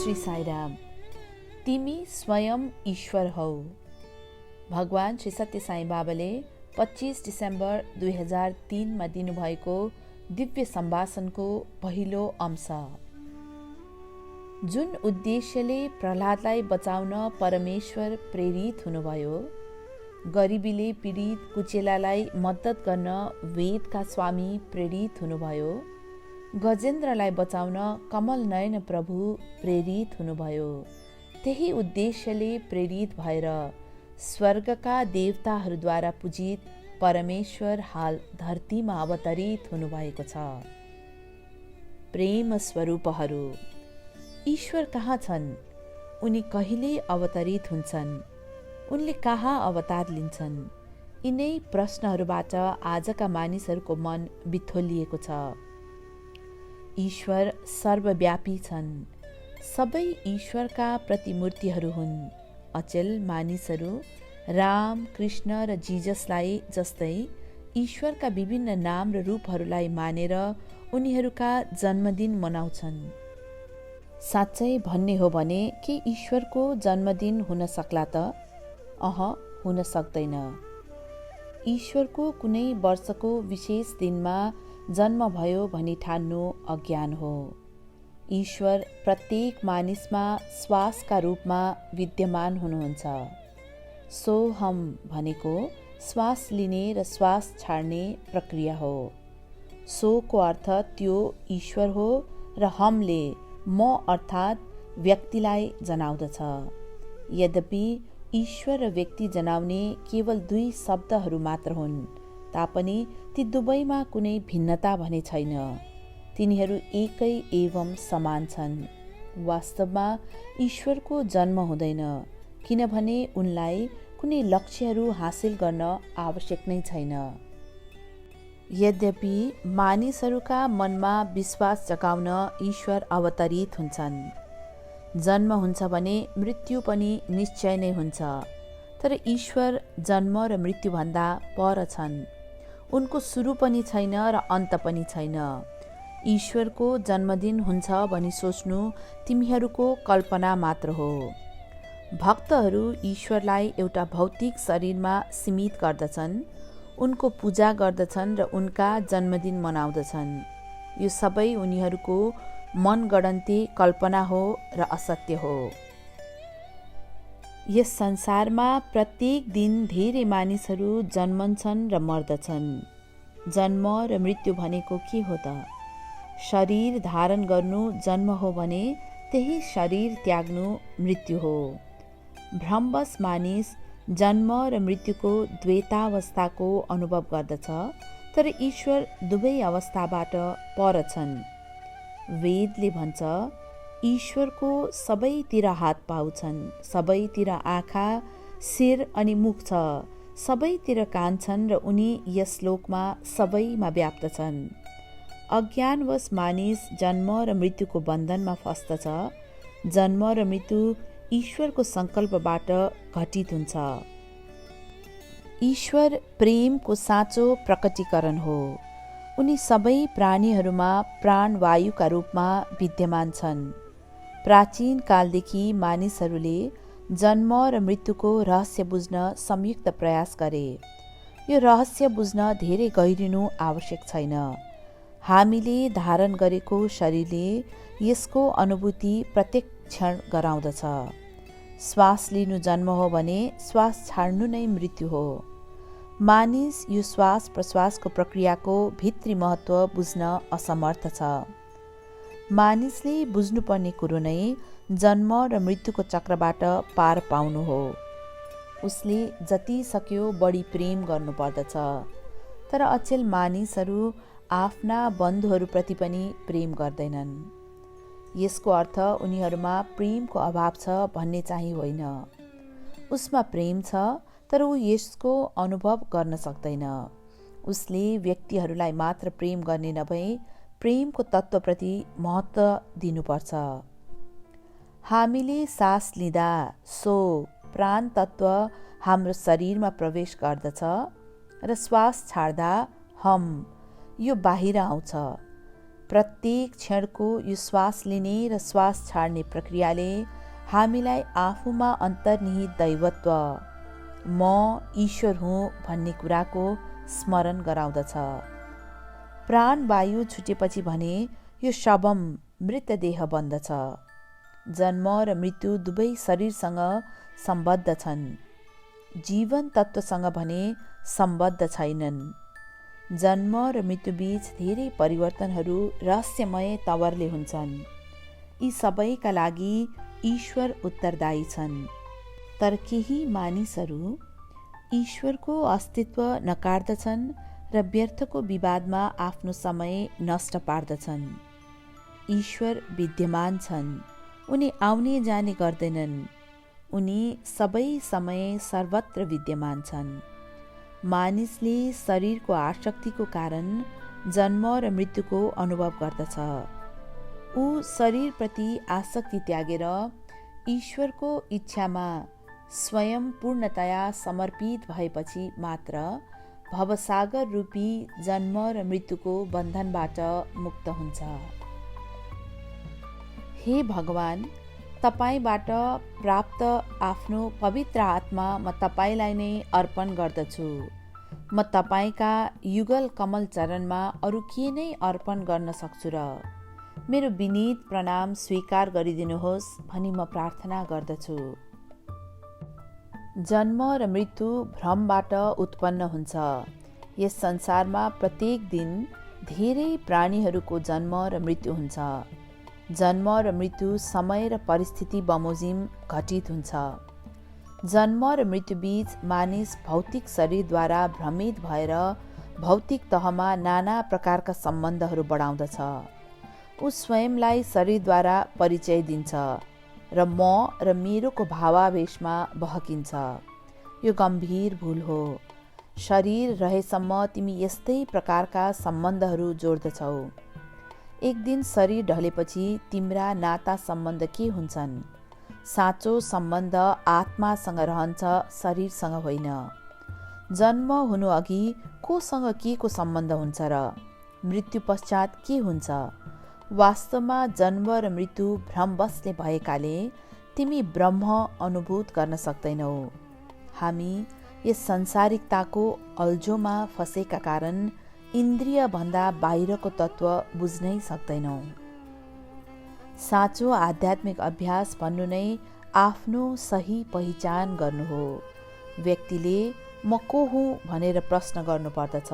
श्री साईराम। तिमी स्वयं ईश्वर हौ। भगवान श्री सत्य साई बाबाले 25 डिसेम्बर 2003 मा दिनुभएको दिव्य सम्भाषणको पहिलो अंश। जुन उद्देश्यले प्रहलादलाई बचाउन परमेश्वर प्रेरित हुनुभयो, गरिबीले पीडित कुचेलालाई मद्दत गर्न वेदका स्वामी प्रेरित हुनुभयो, गजेन्द्रलाई बचाउन कमल नयन प्रभु प्रेरित हुनुभयो, त्यही उद्देश्यले प्रेरित भएर स्वर्गका देवताहरूद्वारा पूजित परमेश्वर हाल धरतीमा अवतरित हुनुभएको छ। प्रेम स्वरूपहरू ईश्वर कहाँ छन्? उनी कहिले अवतरित हुन्छन्? उनले कहाँ अवतार लिन्छन्? यिनै प्रश्नहरूबाट आजका मानिसहरूको मन बिथोलिएको छ। ईश्वर सर्वव्यापी छन्। सबै ईश्वरका प्रतिमूर्तिहरू हुन्। अचेल मानिसहरू राम, कृष्ण र जिजसलाई जस्तै ईश्वरका विभिन्न नाम र रूपहरूलाई मानेर उनीहरूका जन्मदिन मनाउँछन्। साँच्चै भन्ने हो भने के ईश्वरको जन्मदिन हुन सक्ला त? हुन सक्दैन। ईश्वरको कुनै वर्षको विशेष दिनमा जन्म भयो भनी ठान्नु अज्ञान हो। ईश्वर प्रत्येक मानिसमा श्वासका रूपमा विद्यमान हुनुहुन्छ। सोहम भनेको श्वास लिने र श्वास छाड्ने प्रक्रिया हो। सोको अर्थ त्यो ईश्वर हो र हमले म अर्थात् व्यक्तिलाई जनाउँदछ। यद्यपि ईश्वर र व्यक्ति जनाउने केवल दुई शब्दहरू मात्र हुन्, तापनि ती दुवैमा कुनै भिन्नता भने छैन। तिनीहरू एकै एवं समान छन्। वास्तवमा ईश्वरको जन्म हुँदैन, किनभने उनलाई कुनै लक्ष्यहरू हासिल गर्न आवश्यक नै छैन। यद्यपि मानिसहरूका मनमा विश्वास जगाउन ईश्वर अवतरित हुन्छन्। जन्म हुन्छ भने मृत्यु पनि निश्चय नै हुन्छ, तर ईश्वर जन्म र मृत्युभन्दा पर छन्। उनको सुरु पनि छैन र अन्त पनि छैन। ईश्वरको जन्मदिन हुन्छ भनी सोच्नु तिमीहरूको कल्पना मात्र हो। भक्तहरू ईश्वरलाई एउटा भौतिक शरीरमा सीमित गर्दछन्, उनको पूजा गर्दछन् र उनका जन्मदिन मनाउँदछन्। यो सबै उनीहरूको मनगढन्ती कल्पना हो र असत्य हो। यस संसारमा प्रत्येक दिन धेरै मानिसहरू जन्मन्छन् र मर्दछन्। जन्म र मृत्यु भनेको के हो त? शरीर धारण गर्नु जन्म हो भने त्यही शरीर त्याग्नु मृत्यु हो। भ्रमवश मानिस जन्म र मृत्युको द्वैतावस्थाको अनुभव गर्दछ, तर ईश्वर दुवै अवस्थाबाट पर छन्। वेदले भन्छ, ईश्वरको सबैतिर हात पाउ छन्, सबैतिर आँखा, शिर अनि मुख छ, सबैतिर कान छन् र उनी यस लोकमा सबैमा व्याप्त छन्। अज्ञानवश मानिस जन्म र मृत्युको बन्धनमा फस्दछ। जन्म र मृत्यु ईश्वरको सङ्कल्पबाट घटित हुन्छ। ईश्वर प्रेमको साँचो प्रकटीकरण हो। उनी सबै प्राणीहरूमा प्राणवायुका रूपमा विद्यमान छन्। प्राचीन कालदेखि मानिसहरूले जन्म र मृत्युको रहस्य बुझ्न संयुक्त प्रयास गरे। यो रहस्य बुझ्न धेरै गहिरिनु आवश्यक छैन। हामीले धारण गरेको शरीरले यसको अनुभूति प्रत्येक क्षण गराउँदछ। श्वास लिनु जन्म हो भने श्वास छाड्नु नै मृत्यु हो। मानिस यो श्वास प्रश्वासको प्रक्रियाको भित्री महत्त्व बुझ्न असमर्थ छ। मानिसले बुझ्नुपर्ने कुरो नै जन्म र मृत्युको चक्रबाट पार पाउनु हो। उसले जति सक्यो बढी प्रेम गर्नुपर्दछ। तर अचेल मानिसहरू आफ्ना बन्धुहरूप्रति पनि प्रेम गर्दैनन्। यसको अर्थ उनीहरूमा प्रेमको अभाव छ भन्ने चाहिँ होइन। उसमा प्रेम छ, तर ऊ यसको अनुभव गर्न सक्दैन। उसले व्यक्तिहरूलाई मात्र प्रेम गर्ने नभई प्रेमको तत्त्वप्रति महत्त्व दिनुपर्छ। हामीले सास लिँदा सो प्राण तत्त्व हाम्रो शरीरमा प्रवेश गर्दछ र श्वास छाड्दा हम यो बाहिर आउँछ। प्रत्येक क्षणको यो श्वास लिने र श्वास छाड्ने प्रक्रियाले हामीलाई आफूमा अन्तर्निहित दैवत्व म ईश्वर हुँ भन्ने कुराको स्मरण गराउँदछ। प्राणवायु छुटेपछि भने यो शवम मृतदेह बन्दछ। जन्म र मृत्यु दुवै शरीरसँग सम्बद्ध छन्, जीवन तत्त्वसँग भने सम्बद्ध छैनन्। जन्म र मृत्युबीच धेरै परिवर्तनहरू रहस्यमय तवरले हुन्छन्। यी सबैका लागि ईश्वर उत्तरदायी छन्। तर केही मानिसहरू ईश्वरको अस्तित्व नकार्दछन् र व्यर्थको विवादमा आफ्नो समय नष्ट पार्दछन्। ईश्वर विद्यमान छन्, उनी आउने जाने गर्दैनन्। उनी सबै समय सर्वत्र विद्यमान छन्। मानिसले शरीरको आसक्तिको कारण जन्म र मृत्युको अनुभव गर्दछ। ऊ शरीरप्रति आसक्ति त्यागेर ईश्वरको इच्छामा स्वयं पूर्णतया समर्पित भएपछि मात्र भवसागर रूपी जन्म र मृत्युको बन्धनबाट मुक्त हुन्छ। हे भगवान, तपाईबाट प्राप्त आफ्नो पवित्र आत्मा म तपाईँलाई नै अर्पण गर्दछु। म तपाईँका युगल कमल चरणमा अरू के नै अर्पण गर्न सक्छु र? मेरो विनीत प्रणाम स्वीकार गरिदिनुहोस् भनी म प्रार्थना गर्दछु। जन्म र मृत्यु भ्रमबाट उत्पन्न हुन्छ। यस संसारमा प्रत्येक दिन धेरै प्राणीहरूको जन्म र मृत्यु हुन्छ। जन्म र मृत्यु समय र परिस्थिति बमोजिम घटित हुन्छ। जन्म र मृत्युबीच मानिस भौतिक शरीरद्वारा भ्रमित भएर भौतिक तहमा नाना प्रकारका सम्बन्धहरू बढाउँदछ। ऊ स्वयंलाई शरीरद्वारा परिचय दिन्छ र म र मेरोको भावावेशमा बहकिन्छ। यो गम्भीर भूल हो। शरीर रहेसम्म तिमी यस्तै प्रकारका सम्बन्धहरू जोड्दछौ। एक दिन शरीर ढलेपछि तिम्रा नाता सम्बन्ध के हुन्छन्? साँचो सम्बन्ध आत्मासँग रहन्छ, शरीरसँग होइन। जन्म हुनु अघि कोसँग के को सम्बन्ध हुन्छ र? मृत्यु पश्चात के हुन्छ? वास्तवमा जन्म र मृत्यु भ्रमवशले भएकाले तिमी ब्रह्म अनुभूत गर्न सक्दैनौ। हामी यस संसारिकताको अल्झोमा फसेका कारण इन्द्रिय भन्दा बाहिरको तत्त्व बुझ्नै सक्दैनौ। साँचो आध्यात्मिक अभ्यास भन्नु नै आफ्नो सही पहिचान गर्नु हो। व्यक्तिले म को हुँ भनेर प्रश्न गर्नुपर्दछ।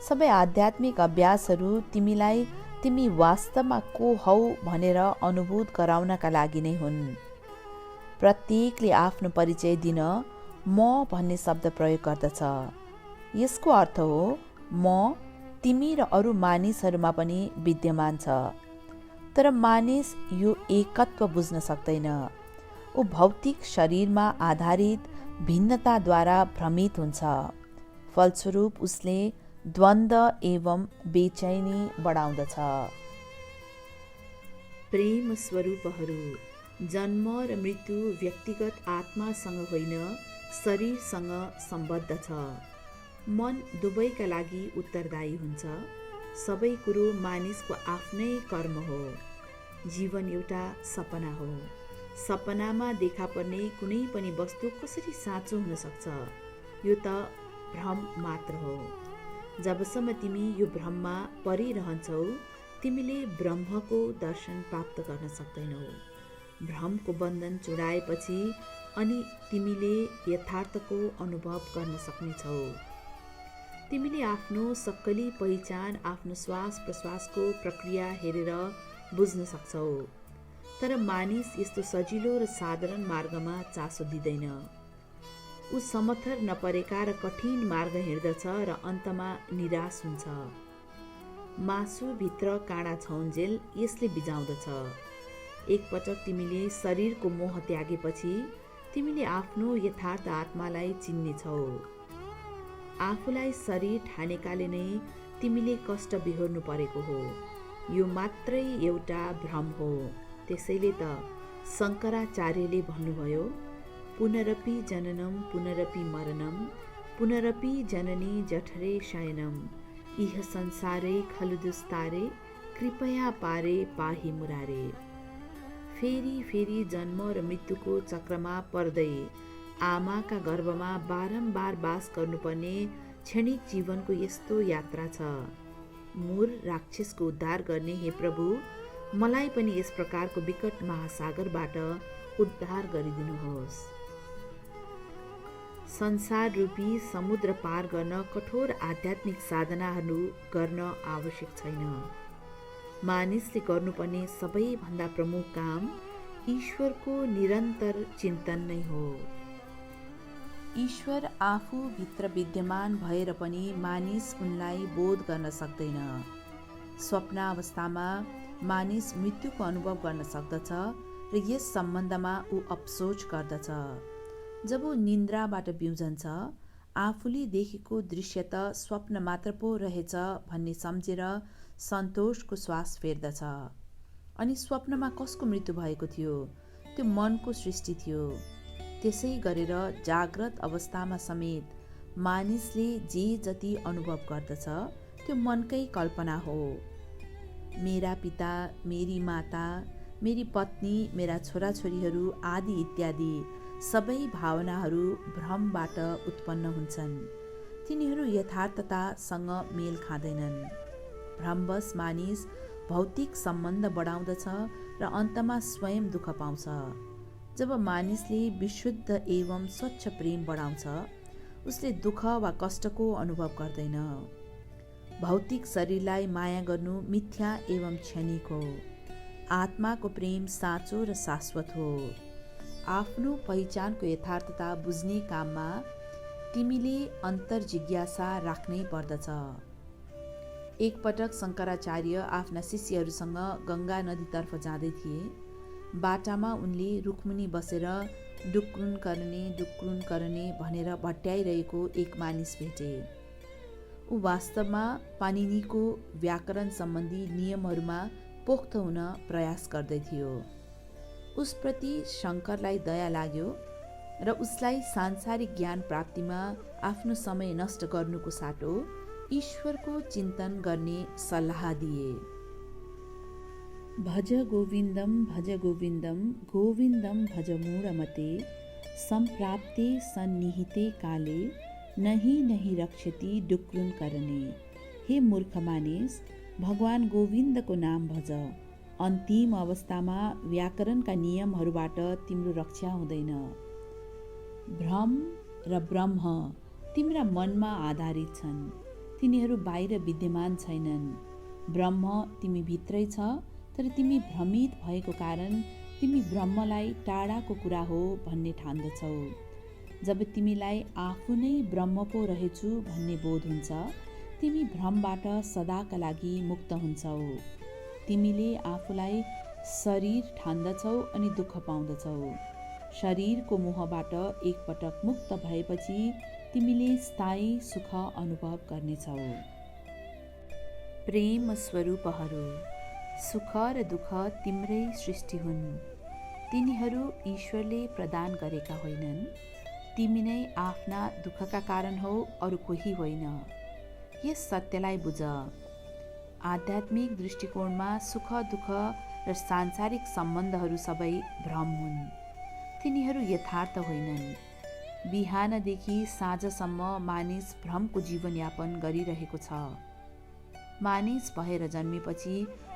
सबै आध्यात्मिक अभ्यासहरू तिमीलाई तिमी वास्तवमा को हौ भनेर अनुभूत गराउनका लागि नै हुन्। प्रत्येकले आफ्नो परिचय दिन म भन्ने शब्द प्रयोग गर्दछ। यसको अर्थ हो म तिमी र अरू मानिसहरूमा पनि विद्यमान छ। तर मानिस यो एकत्व बुझ्न सक्दैन। ऊ भौतिक शरीरमा आधारित भिन्नताद्वारा भ्रमित हुन्छ। फलस्वरूप उसले द्वन्द्व एवं बेचैनी बढाउँदछ। प्रेम स्वरूपहरू, जन्म र मृत्यु व्यक्तिगत आत्मासँग होइन, शरीरसँग सम्बद्ध छ। मन दुवैका लागि उत्तरदायी हुन्छ। सबै कुरो मानिसको आफ्नै कर्म हो। जीवन एउटा सपना हो। सपनामा देखा पर्ने कुनै पनि वस्तु कसरी साँचो हुन सक्छ? यो त भ्रम मात्र हो। जबसम्म तिमी यो भ्रममा परिरहन्छौ, तिमीले ब्रह्मको दर्शन प्राप्त गर्न सक्दैनौ। भ्रमको बन्धन चुडाएपछि अनि तिमीले यथार्थको अनुभव गर्न सक्नेछौ। तिमीले आफ्नो सक्कली पहिचान आफ्नो श्वास प्रश्वासको प्रक्रिया हेरेर बुझ्न सक्छौ। तर मानिस यस्तो सजिलो र साधारण मार्गमा चासो दिँदैन। ऊ समथर नपरेका र कठिन मार्ग हिँड्दछ र अन्तमा निराश हुन्छ। मासुभित्र काँडा छौन्जेल यसले बिजाउँदछ। एकपटक तिमीले शरीरको मोह त्यागेपछि तिमीले आफ्नो यथार्थ आत्मालाई चिन्नेछौ। आफूलाई शरीर ठानेकाले नै तिमीले कष्ट बिहोर्नु परेको हो। यो मात्रै एउटा भ्रम हो। त्यसैले त शङ्कराचार्यले भन्नुभयो, पुनरपि जननम पुनरपि मरणम पुनरपि जननी जठरे शयनम इह संसारे खलु दुस्तारे कृपया पारे पाही मुरारे। फेरि फेरि जन्म र मृत्युको चक्रमा पर्दै आमाका गर्भमा बारम्बार बास गर्नुपर्ने क्षणिक जीवनको यस्तो यात्रा छ। मूर राक्षसको उद्धार गर्ने हे प्रभु, मलाई पनि यस प्रकारको विकट महासागरबाट उद्धार गरिदिनुहोस्। संसार रूपी समुद्र पार गर्न कठोर आध्यात्मिक साधनाहरू गर्न आवश्यक छैन। मानिसले गर्नुपर्ने सबैभन्दा प्रमुख काम ईश्वरको निरन्तर चिन्तन नै हो। ईश्वर आफू भित्र विद्यमान भएर पनि मानिस उनलाई बोध गर्न सक्दैन। स्वप्नावस्थामा मानिस मृत्युको अनुभव गर्न सक्दछ र यस सम्बन्धमा ऊ अफसोच गर्दछ। जब ऊ निन्द्राबाट बिउजन्छ, आफूले देखेको दृश्य त स्वप्न मात्र पो रहेछ भन्ने सम्झेर सन्तोषको श्वास फेर्दछ। अनि स्वप्नमा कसको मृत्यु भएको थियो? त्यो मनको सृष्टि थियो। त्यसै गरेर जाग्रत अवस्थामा समेत मानिसले जे जति अनुभव गर्दछ त्यो मनकै कल्पना हो। मेरा पिता, मेरी माता, मेरी पत्नी, मेरा छोराछोरीहरू आदि इत्यादि सबै भावनाहरू भ्रमबाट उत्पन्न हुन्छन्। तिनीहरू यथार्थतासँग मेल खाँदैनन्। भ्रमवश मानिस भौतिक सम्बन्ध बढाउँदछ र अन्तमा स्वयं दुःख पाउँछ। जब मानिसले विशुद्ध एवं स्वच्छ प्रेम बढाउँछ, उसले दुःख वा कष्टको अनुभव गर्दैन। भौतिक शरीरलाई माया गर्नु मिथ्या एवं क्षणिक हो। आत्माको प्रेम साँचो र शाश्वत हो। आफ्नो पहिचानको यथार्थता बुझ्ने काममा तिमीले अन्तर्जिज्ञासा राख्नै पर्दछ। एकपटक शङ्कराचार्य आफ्ना शिष्यहरूसँग गङ्गा नदीतर्फ जाँदै थिए। बाटामा उनले रुखमुनि बसेर डुक्रुन करने भनेर भट्याइरहेको एक मानिस भेटे। ऊ वास्तवमा पाणिनीको व्याकरण सम्बन्धी नियमहरूमा पोख्त हुन प्रयास गर्दै थियो। उसप्रति शङ्करलाई दया लाग्यो र उसलाई सांसारिक ज्ञान प्राप्तिमा आफ्नो समय नष्ट गर्नुको साटो ईश्वरको चिन्तन गर्ने सल्लाह दिए। भज गोविन्दम गोविन्दम भज मूढमते सम्प्राप्ते सन्निहिते काले नहि रक्षति डुक्रुन करने। हे मूर्ख मानिस, भगवान गोविन्दको नाम भज। अन्तिम अवस्थामा व्याकरणका नियमहरूबाट तिम्रो रक्षा हुँदैन। भ्रम र ब्रह्म तिम्रा मनमा आधारित छन्। तिनीहरू बाहिर विद्यमान छैनन्। ब्रह्म तिमी भित्रै छ, तर तिमी भ्रमित भएको कारण तिमी ब्रह्मलाई टाढाको कुरा हो भन्ने ठान्दछौ। जब तिमीलाई आफू नै ब्रह्म पो रहेछु भन्ने बोध हुन्छ, तिमी भ्रमबाट सदाका लागि मुक्त हुन्छौ। तिमीले आफूलाई शरीर ठान्दछौ अनि दुःख पाउँदछौ। शरीरको मोहबाट एकपटक मुक्त भएपछि तिमीले स्थायी सुख अनुभव गर्नेछौ। प्रेम स्वरूपहरू, सुख र दुःख तिम्रै सृष्टि हुन्। तिनीहरू ईश्वरले प्रदान गरेका होइनन्। तिमी नै आफ्ना दुःखका कारण हौ, अरू कोही होइन। यस सत्यलाई बुझ। आध्यात्मिक दृष्टिकोणमा सुख दुःख र सांसारिक सम्बन्धहरू सबै भ्रम हुन्। तिनीहरू यथार्थ होइनन्। बिहानदेखि साँझसम्म मानिस भ्रमको जीवनयापन गरिरहेको छ। मानिस भएर जन्मेपछि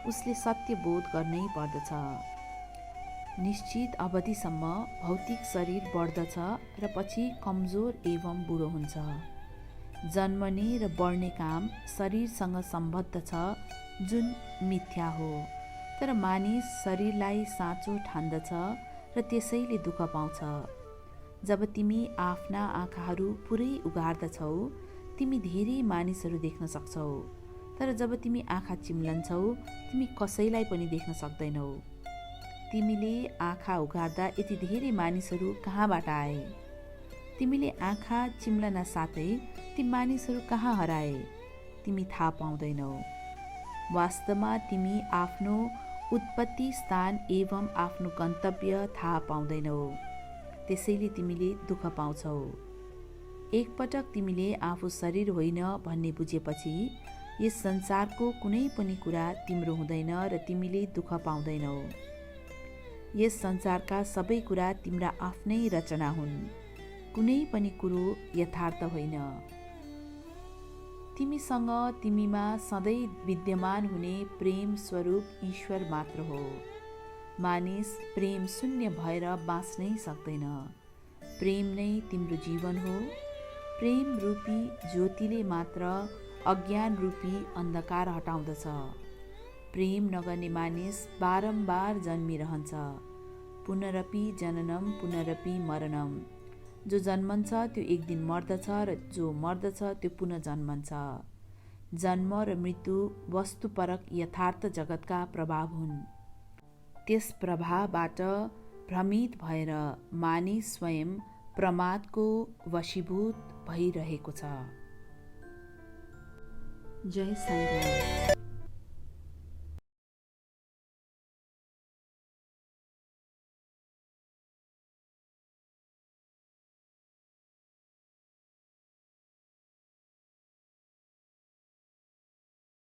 उसले सत्य बोध गर्नै पर्दछ। निश्चित अवधिसम्म भौतिक शरीर बढ्दछ र पछि कमजोर एवं बुढो हुन्छ। जन्मने र बढ्ने काम शरीरसँग सम्बद्ध छ, जुन मिथ्या हो। तर मानिस शरीरलाई साँचो ठान्दछ र त्यसैले दुःख पाउँछ। जब तिमी आफ्ना आँखाहरू पुरै उघार्दछौ, तिमी धेरै मानिसहरू देख्न सक्छौ। तर जब तिमी आँखा चिम्लन्छौ, तिमी कसैलाई पनि देख्न सक्दैनौ। तिमीले आँखा उघार्दा यति धेरै मानिसहरू कहाँबाट आए? तिमीले आँखा चिम्लन साथै ती मानिसहरू कहाँ हराए? तिमी थाहा पाउँदैनौ। वास्तवमा तिमी आफ्नो उत्पत्ति स्थान एवं आफ्नो गन्तव्य थाहा पाउँदैनौ। त्यसैले तिमीले दुःख पाउँछौ। एकपटक तिमीले आफू शरीर होइन भन्ने बुझेपछि यस संसारको कुनै पनि कुरा तिम्रो हुँदैन र तिमीले दुःख पाउँदैनौ। यस संसारका सबै कुरा तिम्रा आफ्नै रचना हुन्। कुनै पनि कुरो यथार्थ होइन। तिमीसँग तिमीमा सधैँ विद्यमान हुने प्रेम स्वरूप ईश्वर मात्र हो। मानिस प्रेम शून्य भएर बाँच्नै सक्दैन। प्रेम नै तिम्रो जीवन हो। प्रेम रूपी ज्योतिले मात्र अज्ञान रूपी अन्धकार हटाउँदछ। प्रेम नगर्ने मानिस बारम्बार जन्मिरहन्छ। पुनरपि जननम पुनरपि मरणम। जो जन्मन्छ त्यो एक दिन मर्दछ र जो मर्दछ त्यो पुनः जन्मन्छ। जन्म र मृत्यु वस्तुपरक यथार्थ जगतका प्रभाव हुन्। त्यस प्रभावबाट भ्रमित भएर मानिस स्वयं प्रमादको वशीभूत भइरहेको छ। जय साईं राम।